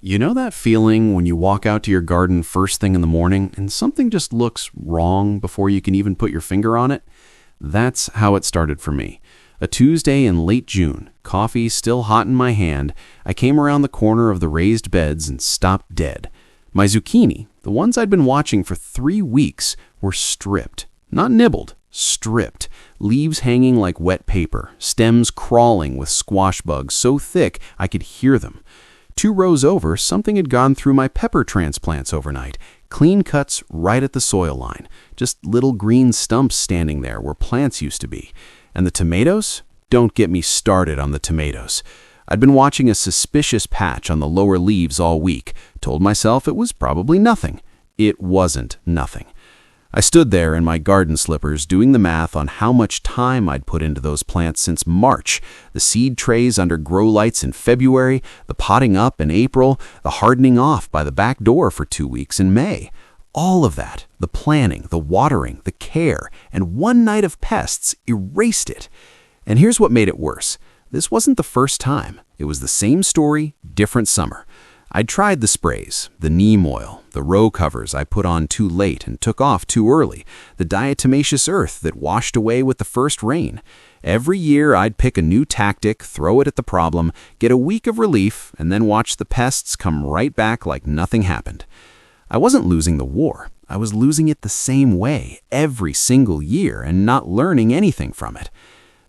You know that feeling when you walk out to your garden first thing in the morning and something just looks wrong before you can even put your finger on it? That's how it started for me. A Tuesday in late June, coffee still hot in my hand, I came around the corner of the raised beds and stopped dead. My zucchini, the ones I'd been watching for 3 weeks, were stripped. Not nibbled, stripped. Leaves hanging like wet paper, stems crawling with squash bugs so thick I could hear them. 2 rows over, something had gone through my pepper transplants overnight. Clean cuts right at the soil line. Just little green stumps standing there where plants used to be. And the tomatoes? Don't get me started on the tomatoes. I'd been watching a suspicious patch on the lower leaves all week. Told myself it was probably nothing. It wasn't nothing. I stood there in my garden slippers doing the math on how much time I'd put into those plants since March, the seed trays under grow lights in February, the potting up in April, the hardening off by the back door for 2 weeks in May. All of that, the planning, the watering, the care, and one night of pests erased it. And here's what made it worse. This wasn't the first time. It was the same story, different summer. I'd tried the sprays, the neem oil, the row covers I put on too late and took off too early, the diatomaceous earth that washed away with the first rain. Every year I'd pick a new tactic, throw it at the problem, get a week of relief, and then watch the pests come right back like nothing happened. I wasn't losing the war. I was losing it the same way every single year and not learning anything from it.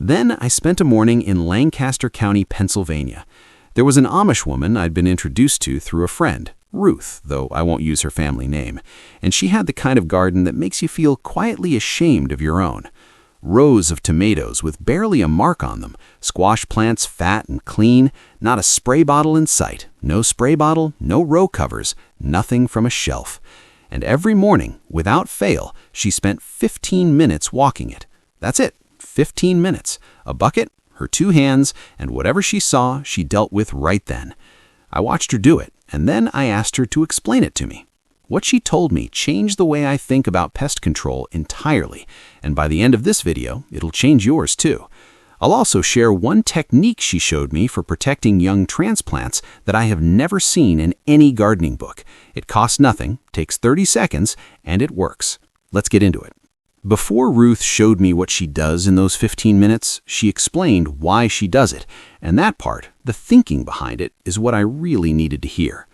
Then I spent a morning in Lancaster County, Pennsylvania. There was an Amish woman I'd been introduced to through a friend, Ruth, though I won't use her family name, and she had the kind of garden that makes you feel quietly ashamed of your own. Rows of tomatoes with barely a mark on them, squash plants fat and clean, not a spray bottle in sight, no spray bottle, no row covers, nothing from a shelf. And every morning, without fail, she spent 15 minutes walking it. That's it, 15 minutes. A bucket, her 2 hands, and whatever she saw, she dealt with right then. I watched her do it, and then I asked her to explain it to me. What she told me changed the way I think about pest control entirely, and by the end of this video, it'll change yours too. I'll also share one technique she showed me for protecting young transplants that I have never seen in any gardening book. It costs nothing, takes 30 seconds, and it works. Let's get into it. Before Ruth showed me what she does in those 15 minutes, she explained why she does it, and that part, the thinking behind it, is what I really needed to hear.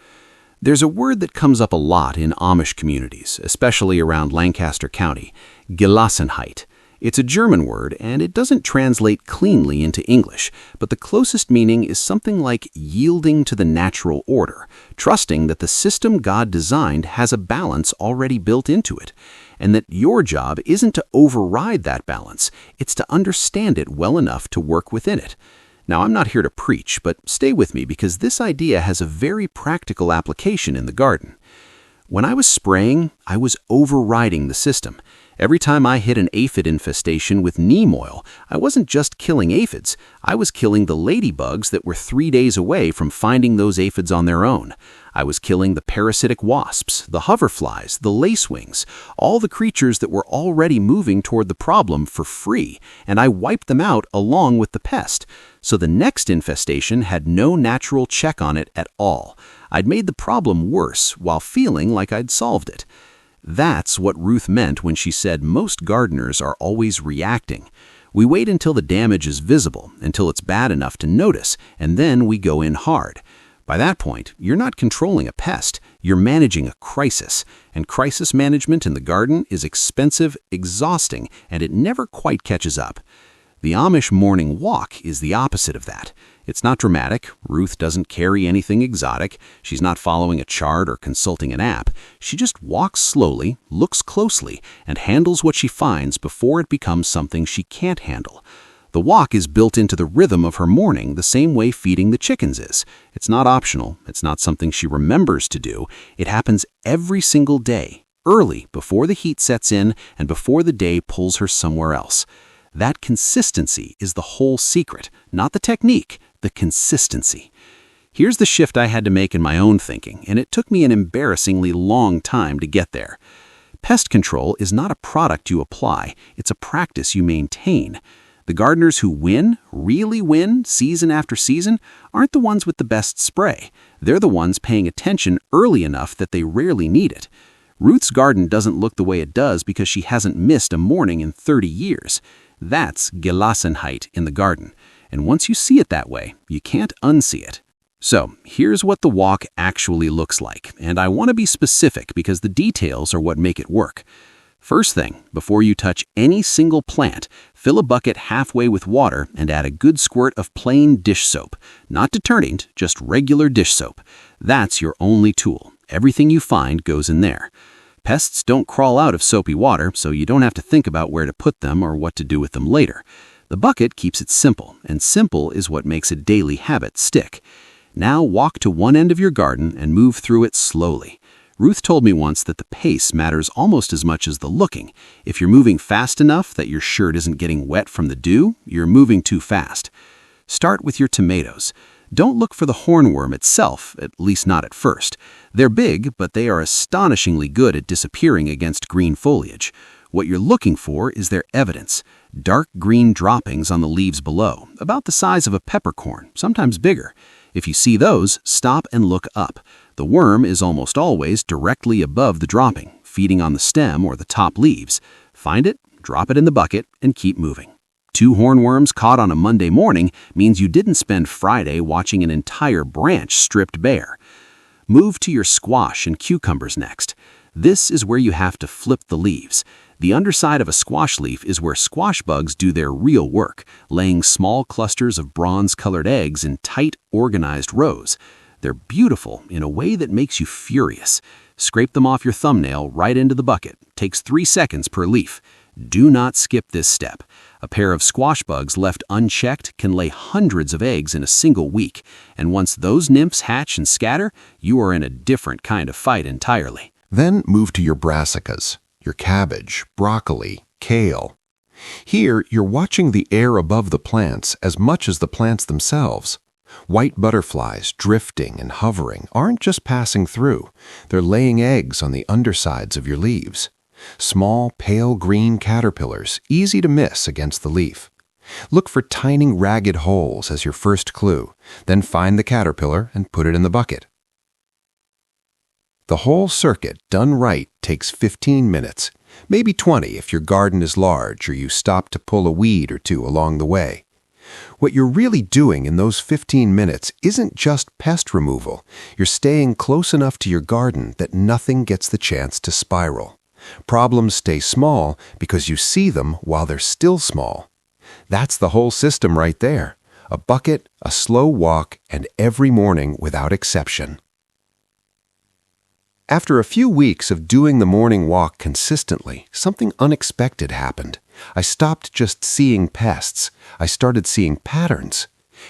There's a word that comes up a lot in Amish communities, especially around Lancaster County, Gelassenheit. It's a German word, and it doesn't translate cleanly into English, but the closest meaning is something like yielding to the natural order, trusting that the system God designed has a balance already built into it, and that your job isn't to override that balance, it's to understand it well enough to work within it. Now, I'm not here to preach, but stay with me because this idea has a very practical application in the garden. When I was spraying, I was overriding the system. Every time I hit an aphid infestation with neem oil, I wasn't just killing aphids, I was killing the ladybugs that were 3 days away from finding those aphids on their own. I was killing the parasitic wasps, the hoverflies, the lacewings, all the creatures that were already moving toward the problem for free, and I wiped them out along with the pest. So the next infestation had no natural check on it at all. I'd made the problem worse while feeling like I'd solved it. That's what Ruth meant when she said most gardeners are always reacting. We wait until the damage is visible, until it's bad enough to notice, and then we go in hard. By that point, you're not controlling a pest, you're managing a crisis. And crisis management in the garden is expensive, exhausting, and it never quite catches up. The Amish morning walk is the opposite of that. It's not dramatic. Ruth doesn't carry anything exotic. She's not following a chart or consulting an app. She just walks slowly, looks closely, and handles what she finds before it becomes something she can't handle. The walk is built into the rhythm of her morning the same way feeding the chickens is. It's not optional. It's not something she remembers to do. It happens every single day, early, before the heat sets in and before the day pulls her somewhere else. That consistency is the whole secret, not the technique, the consistency. Here's the shift I had to make in my own thinking, and it took me an embarrassingly long time to get there. Pest control is not a product you apply, it's a practice you maintain. The gardeners who win, really win, season after season, aren't the ones with the best spray. They're the ones paying attention early enough that they rarely need it. Ruth's garden doesn't look the way it does because she hasn't missed a morning in 30 years. That's Gelassenheit in the garden. And once you see it that way, you can't unsee it. So, here's what the walk actually looks like, and I want to be specific because the details are what make it work. First thing, before you touch any single plant, fill a bucket halfway with water and add a good squirt of plain dish soap. Not detergent, just regular dish soap. That's your only tool. Everything you find goes in there. Pests don't crawl out of soapy water, so you don't have to think about where to put them or what to do with them later. The bucket keeps it simple, and simple is what makes a daily habit stick. Now walk to one end of your garden and move through it slowly. Ruth told me once that the pace matters almost as much as the looking. If you're moving fast enough that your shirt isn't getting wet from the dew, you're moving too fast. Start with your tomatoes. Don't look for the hornworm itself, at least not at first. They're big, but they are astonishingly good at disappearing against green foliage. What you're looking for is their evidence. Dark green droppings on the leaves below, about the size of a peppercorn, sometimes bigger. If you see those, stop and look up. The worm is almost always directly above the dropping, feeding on the stem or the top leaves. Find it, drop it in the bucket, and keep moving. 2 hornworms caught on a Monday morning means you didn't spend Friday watching an entire branch stripped bare. Move to your squash and cucumbers next. This is where you have to flip the leaves. The underside of a squash leaf is where squash bugs do their real work, laying small clusters of bronze-colored eggs in tight, organized rows. They're beautiful in a way that makes you furious. Scrape them off your thumbnail right into the bucket. Takes 3 seconds per leaf. Do not skip this step. A pair of squash bugs left unchecked can lay hundreds of eggs in a single week, and once those nymphs hatch and scatter, you are in a different kind of fight entirely. Then move to your brassicas, your cabbage, broccoli, kale. Here, you're watching the air above the plants as much as the plants themselves. White butterflies drifting and hovering aren't just passing through. They're laying eggs on the undersides of your leaves. Small, pale green caterpillars, easy to miss against the leaf. Look for tiny, ragged holes as your first clue, then find the caterpillar and put it in the bucket. The whole circuit, done right, takes 15 minutes, maybe 20 if your garden is large or you stop to pull a weed or two along the way. What you're really doing in those 15 minutes isn't just pest removal. You're staying close enough to your garden that nothing gets the chance to spiral. Problems stay small because you see them while they're still small. That's the whole system right there. A bucket, a slow walk, and every morning without exception. After a few weeks of doing the morning walk consistently, something unexpected happened. I stopped just seeing pests. I started seeing patterns.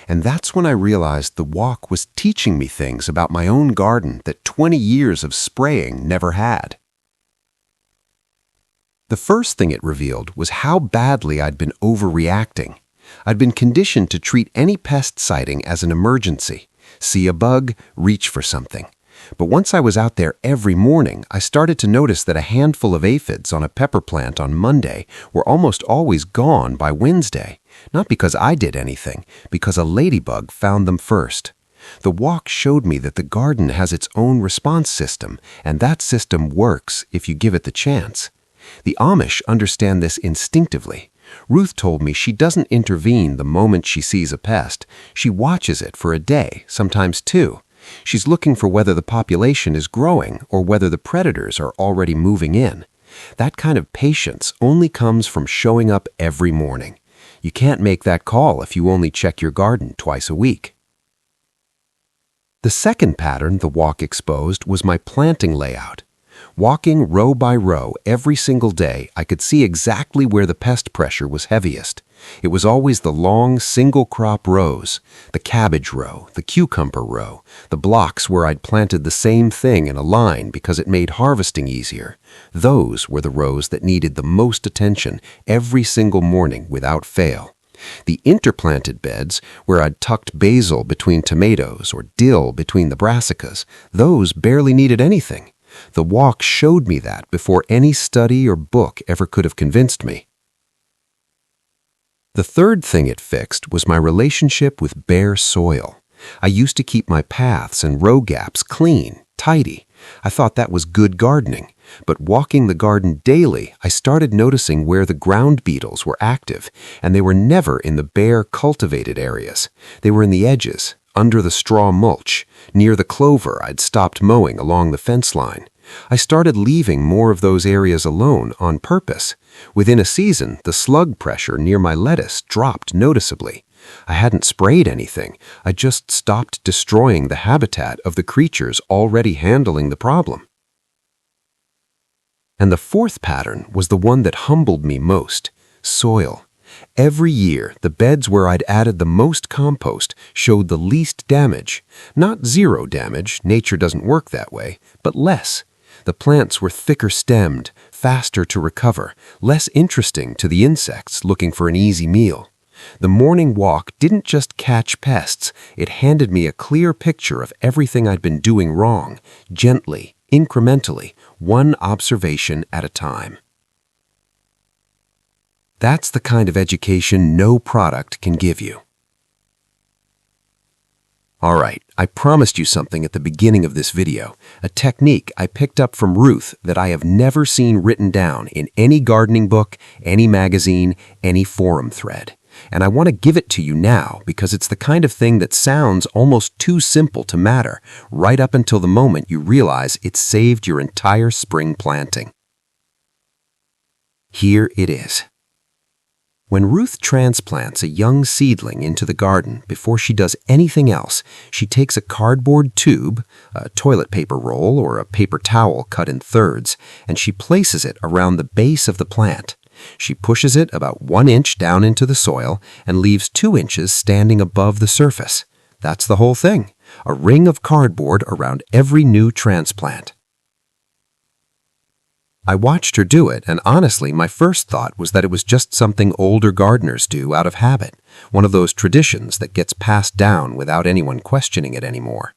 And that's when I realized the walk was teaching me things about my own garden that 20 years of spraying never had. The first thing it revealed was how badly I'd been overreacting. I'd been conditioned to treat any pest sighting as an emergency. See a bug, reach for something. But once I was out there every morning, I started to notice that a handful of aphids on a pepper plant on Monday were almost always gone by Wednesday. Not because I did anything, because a ladybug found them first. The walk showed me that the garden has its own response system, and that system works if you give it the chance. The Amish understand this instinctively. Ruth told me she doesn't intervene the moment she sees a pest. She watches it for a day, sometimes 2. She's looking for whether the population is growing or whether the predators are already moving in. That kind of patience only comes from showing up every morning. You can't make that call if you only check your garden twice a week. The second pattern the walk exposed was my planting layout. Walking row by row every single day, I could see exactly where the pest pressure was heaviest. It was always the long single-crop rows, the cabbage row, the cucumber row, the blocks where I'd planted the same thing in a line because it made harvesting easier. Those were the rows that needed the most attention every single morning without fail. The interplanted beds, where I'd tucked basil between tomatoes or dill between the brassicas, those barely needed anything. The walk showed me that before any study or book ever could have convinced me. The third thing it fixed was my relationship with bare soil. I used to keep my paths and row gaps clean, tidy. I thought that was good gardening. But walking the garden daily, I started noticing where the ground beetles were active, and they were never in the bare, cultivated areas. They were in the edges, under the straw mulch, near the clover I'd stopped mowing along the fence line. I started leaving more of those areas alone on purpose. Within a season, the slug pressure near my lettuce dropped noticeably. I hadn't sprayed anything. I just stopped destroying the habitat of the creatures already handling the problem. And the fourth pattern was the one that humbled me most: soil. Every year, the beds where I'd added the most compost showed the least damage. Not zero damage, nature doesn't work that way, but less. The plants were thicker stemmed, faster to recover, less interesting to the insects looking for an easy meal. The morning walk didn't just catch pests, it handed me a clear picture of everything I'd been doing wrong, gently, incrementally, one observation at a time. That's the kind of education no product can give you. All right, I promised you something at the beginning of this video, a technique I picked up from Ruth that I have never seen written down in any gardening book, any magazine, any forum thread. And I want to give it to you now because it's the kind of thing that sounds almost too simple to matter, right up until the moment you realize it saved your entire spring planting. Here it is. When Ruth transplants a young seedling into the garden, before she does anything else, she takes a cardboard tube, a toilet paper roll, or a paper towel cut in thirds, and she places it around the base of the plant. She pushes it about 1 inch down into the soil and leaves 2 inches standing above the surface. That's the whole thing, a ring of cardboard around every new transplant. I watched her do it, and honestly, my first thought was that it was just something older gardeners do out of habit, one of those traditions that gets passed down without anyone questioning it anymore.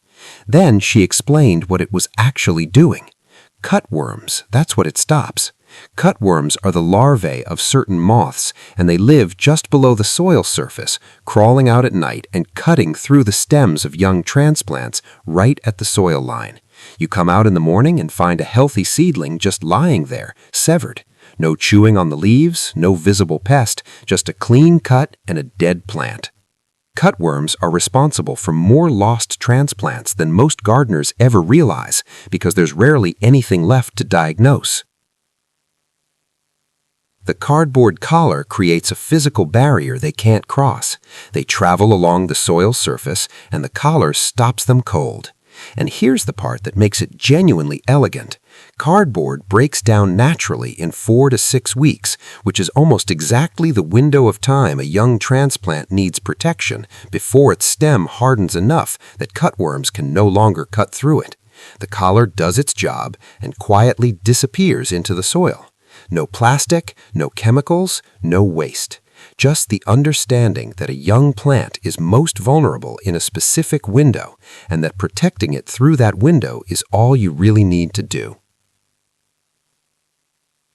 Then she explained what it was actually doing. Cutworms, that's what it stops. Cutworms are the larvae of certain moths, and they live just below the soil surface, crawling out at night and cutting through the stems of young transplants right at the soil line. You come out in the morning and find a healthy seedling just lying there, severed. No chewing on the leaves, no visible pest, just a clean cut and a dead plant. Cutworms are responsible for more lost transplants than most gardeners ever realize because there's rarely anything left to diagnose. The cardboard collar creates a physical barrier they can't cross. They travel along the soil surface, and the collar stops them cold. And here's the part that makes it genuinely elegant. Cardboard breaks down naturally in 4 to 6 weeks, which is almost exactly the window of time a young transplant needs protection before its stem hardens enough that cutworms can no longer cut through it. The collar does its job and quietly disappears into the soil. No plastic, no chemicals, no waste. Just the understanding that a young plant is most vulnerable in a specific window and that protecting it through that window is all you really need to do.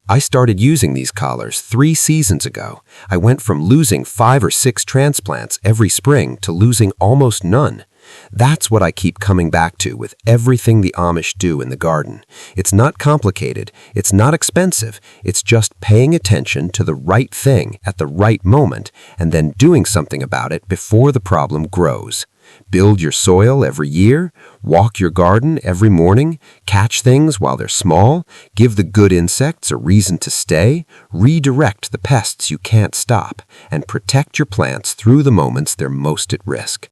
I started using these collars 3 seasons ago. I went from losing 5 or 6 transplants every spring to losing almost none. That's what I keep coming back to with everything the Amish do in the garden. It's not complicated, it's not expensive, it's just paying attention to the right thing at the right moment and then doing something about it before the problem grows. Build your soil every year, walk your garden every morning, catch things while they're small, give the good insects a reason to stay, redirect the pests you can't stop, and protect your plants through the moments they're most at risk.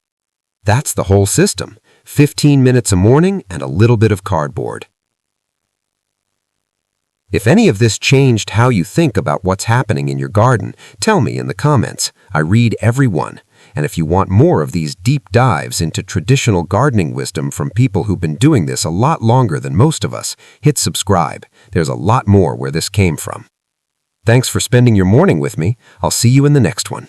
That's the whole system. 15 minutes a morning and a little bit of cardboard. If any of this changed how you think about what's happening in your garden, tell me in the comments. I read every one. And if you want more of these deep dives into traditional gardening wisdom from people who've been doing this a lot longer than most of us, hit subscribe. There's a lot more where this came from. Thanks for spending your morning with me. I'll see you in the next one.